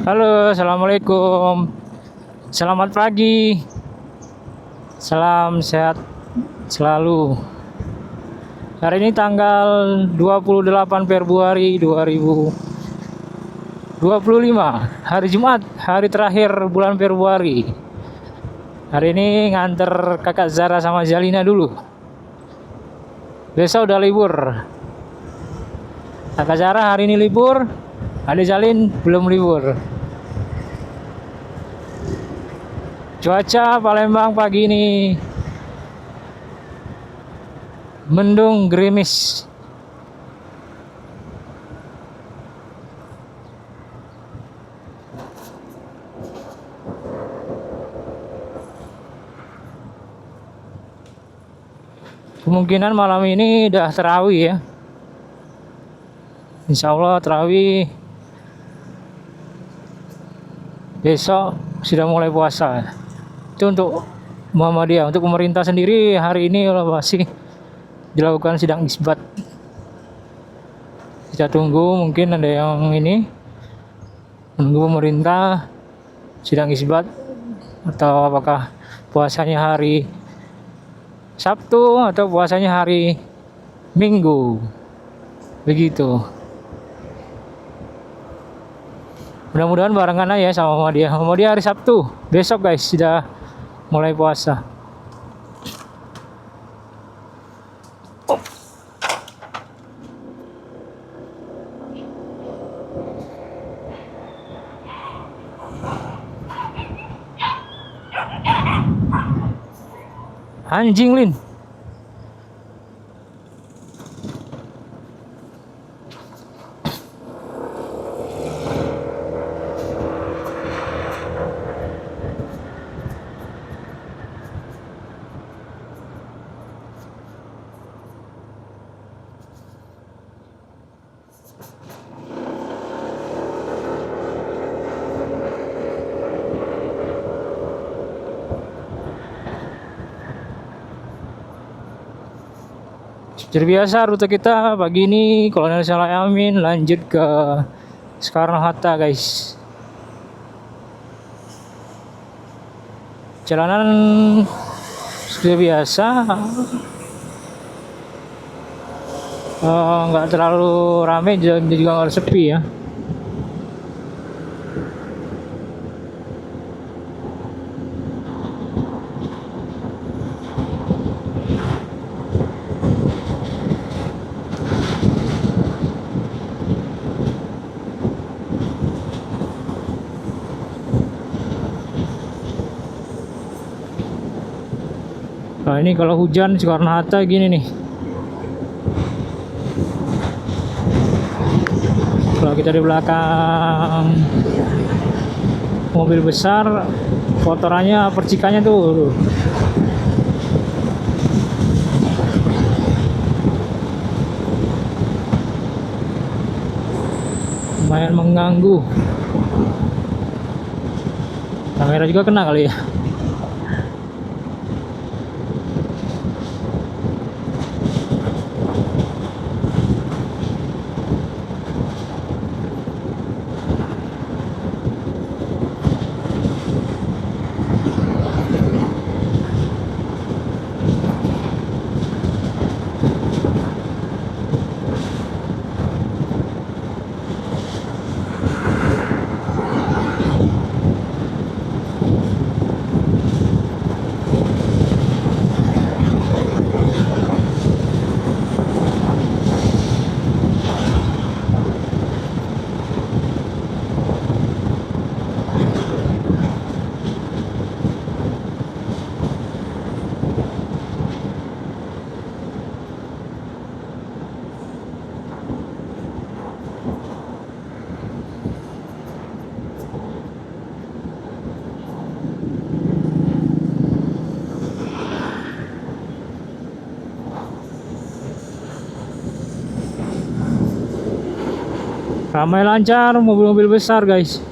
Halo, assalamualaikum. Selamat pagi. Salam sehat selalu. Hari ini tanggal 28 Februari 2025, hari Jumat, hari terakhir bulan Februari. Hari ini nganter kakak Zara sama Zalina dulu. Besok udah libur. Kakak Zara hari ini libur, adik Zalin belum libur. Cuaca Palembang pagi ini mendung gerimis. Kemungkinan malam ini udah terawih ya. Insya Allah terawih. Besok sudah mulai puasa. Itu untuk Muhammadiyah. Untuk pemerintah sendiri hari ini masih dilakukan sidang isbat. Kita tunggu, mungkin ada yang ini menunggu pemerintah sidang isbat, atau apakah puasanya hari Sabtu atau puasanya hari Minggu, begitu. Mudah-mudahan barengan aja sama Muhammadiyah hari Sabtu besok guys, sudah mulai puasa. Anjing Lin. Seperti biasa rute kita pagi ini Kolonel Salah Amin lanjut ke Soekarno-Hatta guys. Jalanan seperti biasa, nggak terlalu ramai juga nggak sepi ya. Nah ini kalau hujan Soekarno-Hatta gini nih. Kalau kita di belakang mobil besar, kotorannya, percikannya tuh. Lumayan mengganggu. Kamera juga kena kali ya. Ramai lancar mobil-mobil besar guys.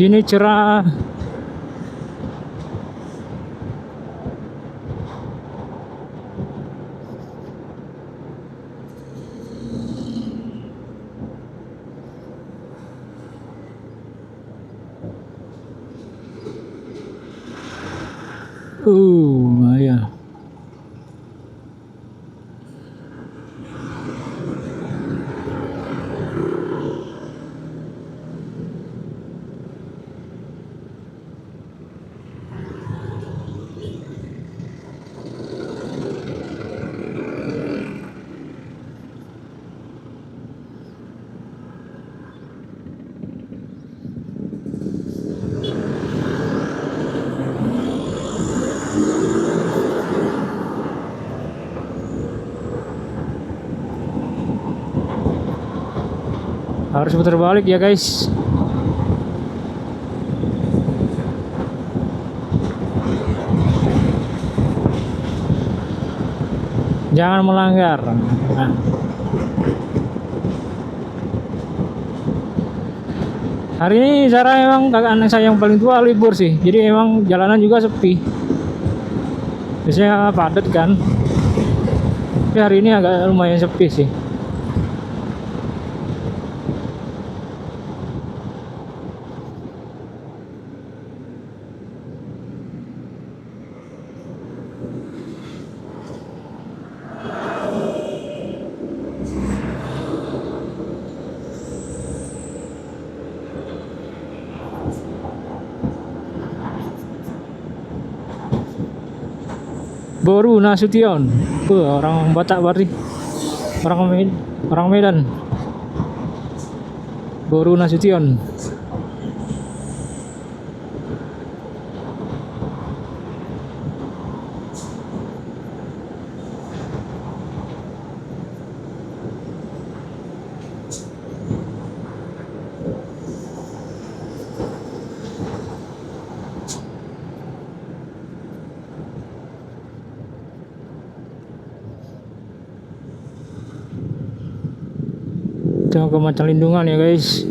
Sini cerah. Ya. Harus putar balik ya guys. Jangan melanggar. Nah. Hari ini Zara emang kakak anak saya yang paling tua libur sih. Jadi emang jalanan juga sepi. Biasanya padat kan. Tapi hari ini agak lumayan sepi sih. Boru Nasution, orang Batak berarti, orang Medan. Boru Nasution. Kita ke Macan Lindungan ya guys.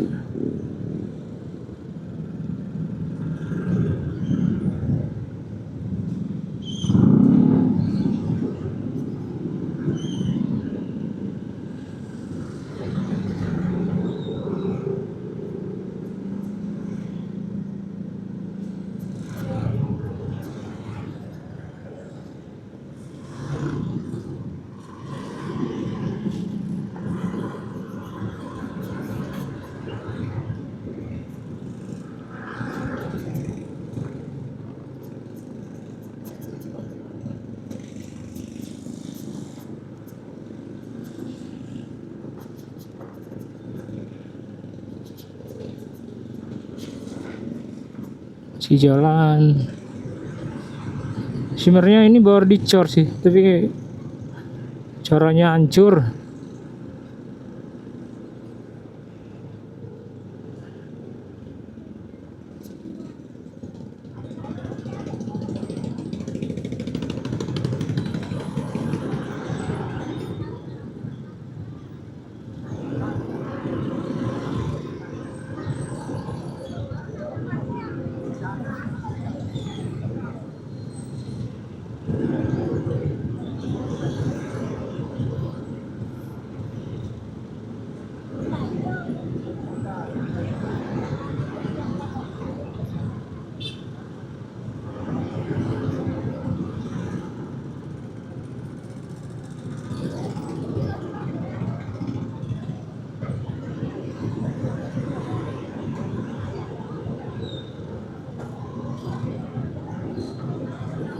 Si jalan sebenarnya ini baru dicor sih, tapi caranya hancur.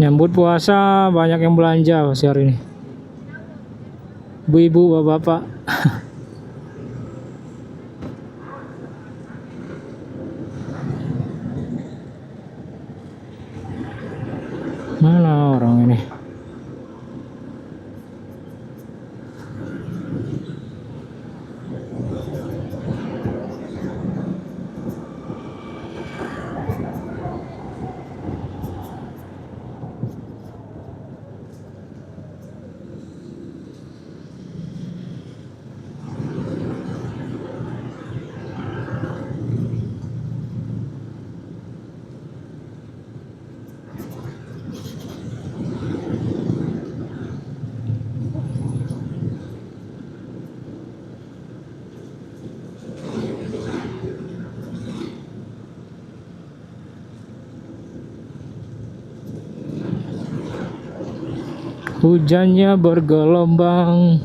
Nyambut puasa banyak yang belanja pasti hari ini. Ibu-ibu, bapak-bapak. Mana orang ini? Hujannya bergelombang.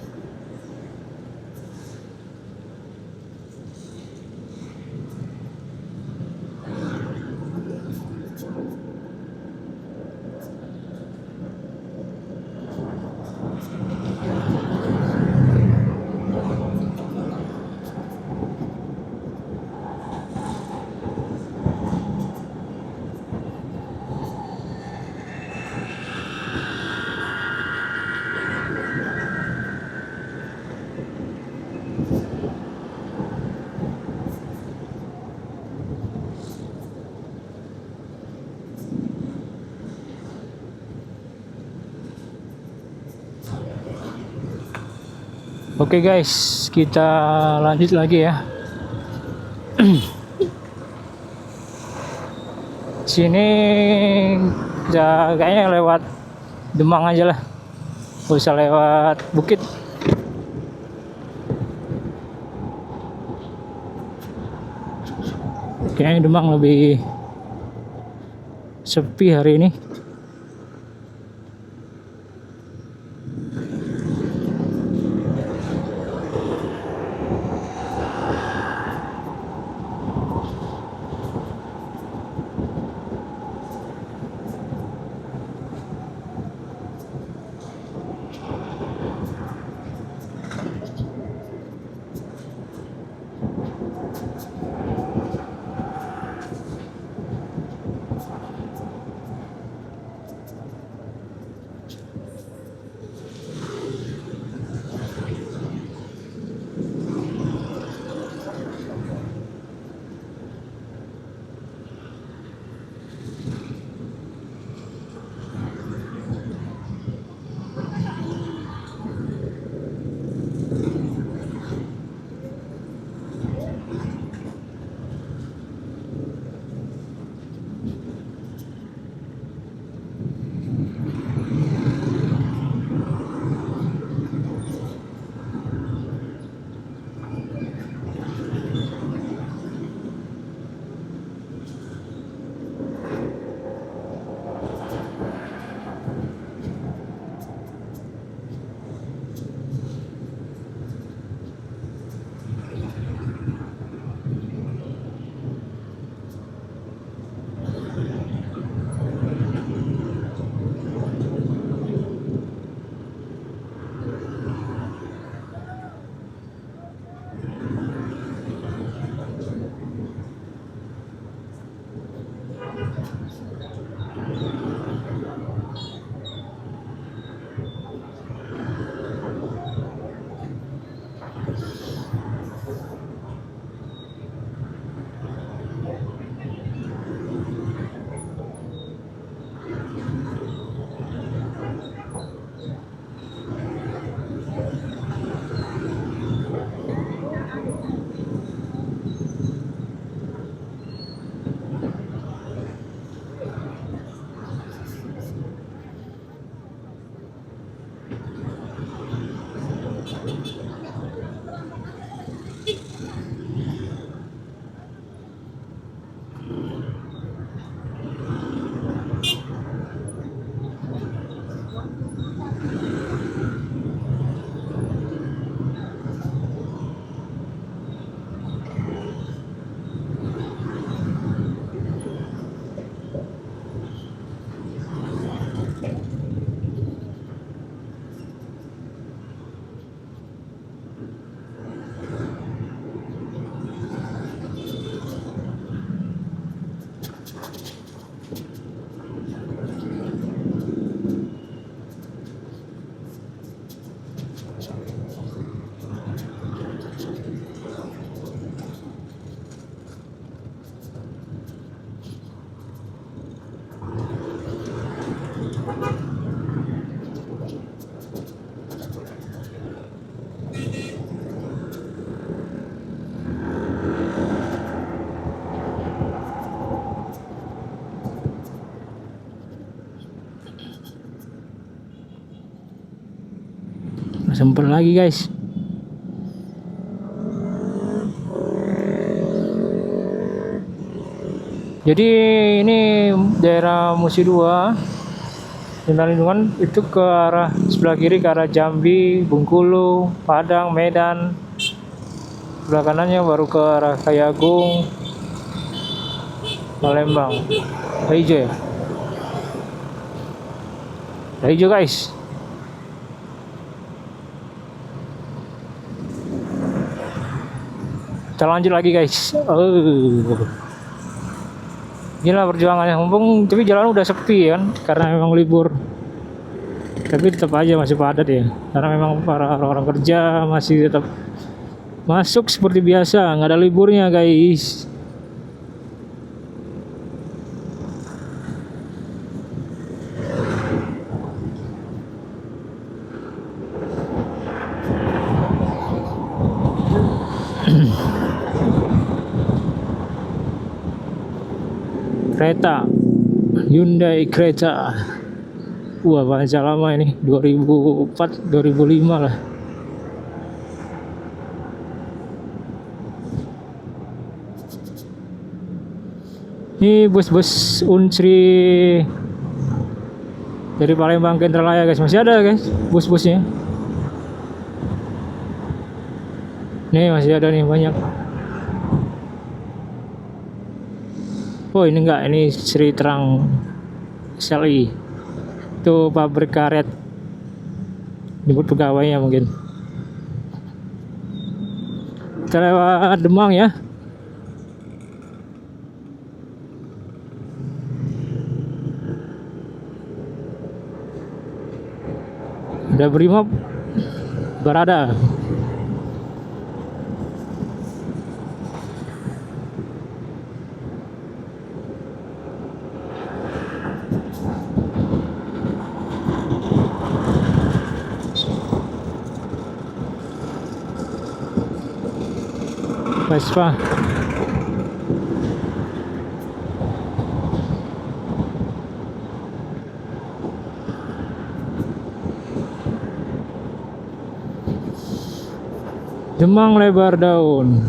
Oke guys, kita lanjut lagi ya. Sini kayaknya lewat Demang aja lah, nggak usah lewat bukit. Kayaknya Demang lebih sepi hari ini. Sempet lagi guys. Jadi ini daerah Musi 2. Zona lindungan itu ke arah sebelah kiri ke arah Jambi, Bengkulu, Padang, Medan. Sebelah kanannya baru ke arah Kayagung, Palembang. Hijau ya? Hijau guys. Kita lanjut lagi guys. Gila perjuangannya, mumpung tapi jalan udah sepi kan, karena memang libur. Tapi tetap aja masih padat ya, karena memang para orang kerja masih tetap masuk seperti biasa, nggak ada liburnya guys. Kereta Hyundai Creta. Wah, bahasa lama ini, 2004 2005 lah. Ini bus-bus Unsri dari Palembang ke Indralaya guys, masih ada guys bus-busnya. Nih masih ada nih banyak. Oh ini enggak, ini Sri Terang SLI. Itu pabrik karet. Nyebut pegawainya mungkin. Kita lewat Demang ya. Ada Brimob Barada. Vespa. Demang lebar daun.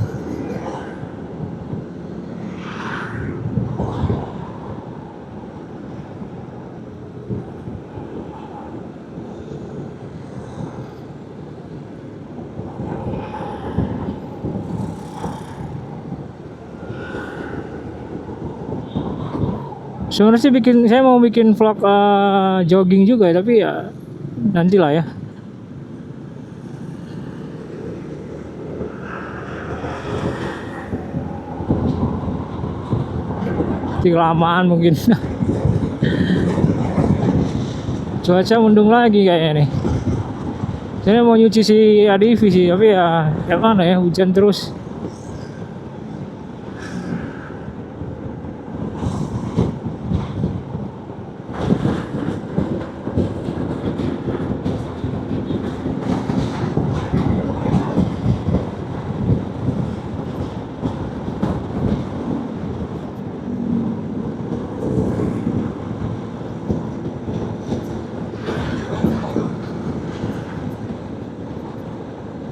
Sebenarnya sih saya mau bikin vlog jogging juga ya, tapi ya nantilah ya. Kelamaan mungkin. Cuaca mendung lagi kayaknya nih. Saya mau nyuci si ADV sih, tapi ya mana ya, hujan terus.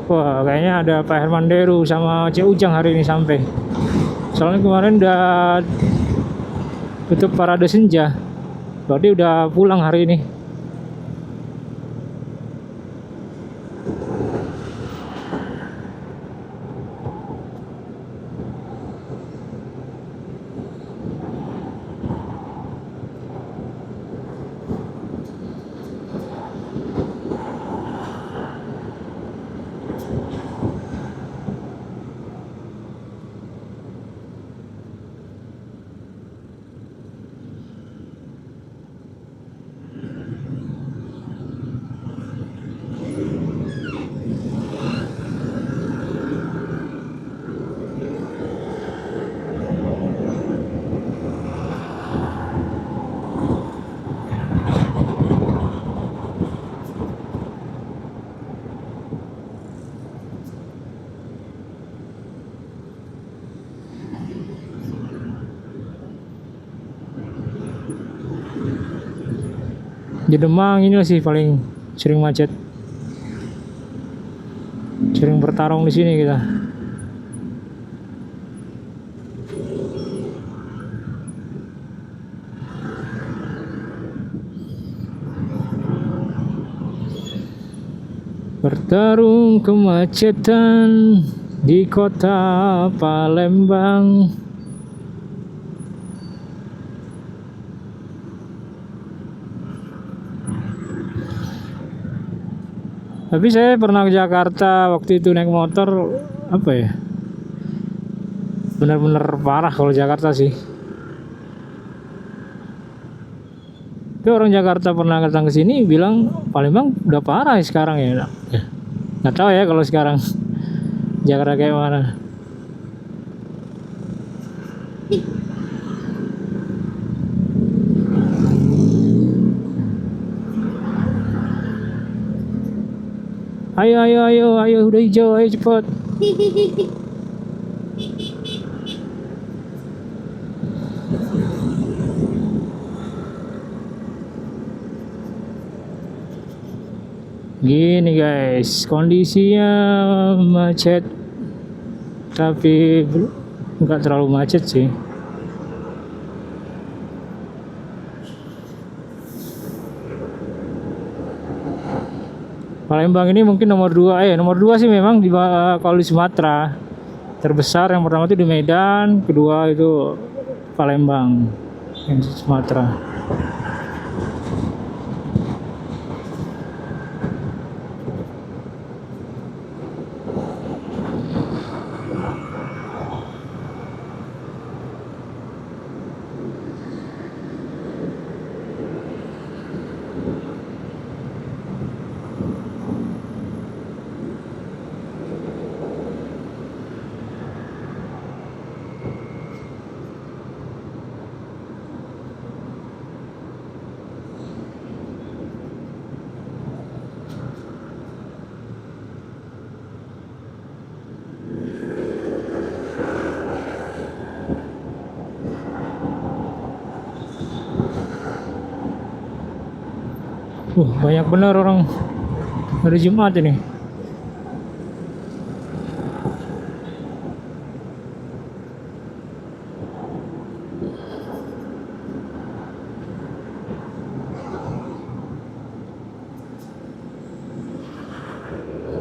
Wah, kayaknya ada Pak Herman Deru sama Cik Ujang hari ini sampai. Soalnya kemarin udah tutup parade senja. Berarti udah pulang hari ini. Di Demang ini sih paling sering macet, sering bertarung di sini kita. bertarung kemacetan di kota Palembang. Tapi saya pernah ke Jakarta waktu itu naik motor, apa ya, benar-benar parah kalau Jakarta sih. Tapi orang Jakarta pernah datang ke sini bilang Palembang udah parah ya sekarang ya. Nggak tahu ya kalau sekarang Jakarta kayak mana. Ayo, udah hijau, ayo cepet. Gini guys, kondisinya macet, tapi nggak terlalu macet sih. Palembang ini mungkin nomor 2 nomor 2 sih memang kalau di Sumatera. Terbesar yang pertama itu di Medan, kedua itu Palembang yang di Sumatera. Banyak bener orang hari Jumat ini.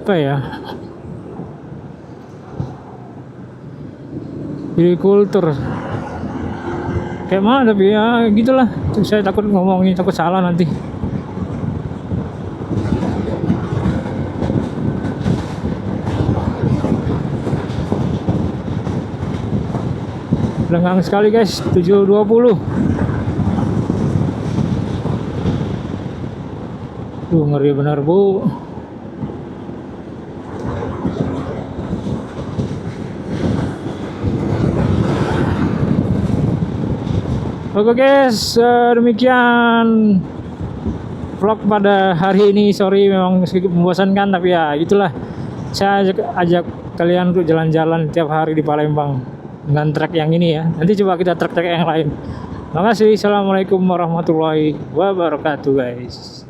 Apa ya? Jadi kultur. Kayak mana tapi ya gitulah. Saya takut ngomongin, takut salah nanti. Lengang sekali guys, 7.20. Ngeri benar bu. Oke guys, demikian vlog pada hari ini. Sorry memang sedikit membosankan, tapi ya itulah. Saya ajak kalian untuk jalan-jalan tiap hari di Palembang dengan trek yang ini ya. Nanti coba kita trek-trek yang lain. Makasih. Assalamualaikum warahmatullahi wabarakatuh guys.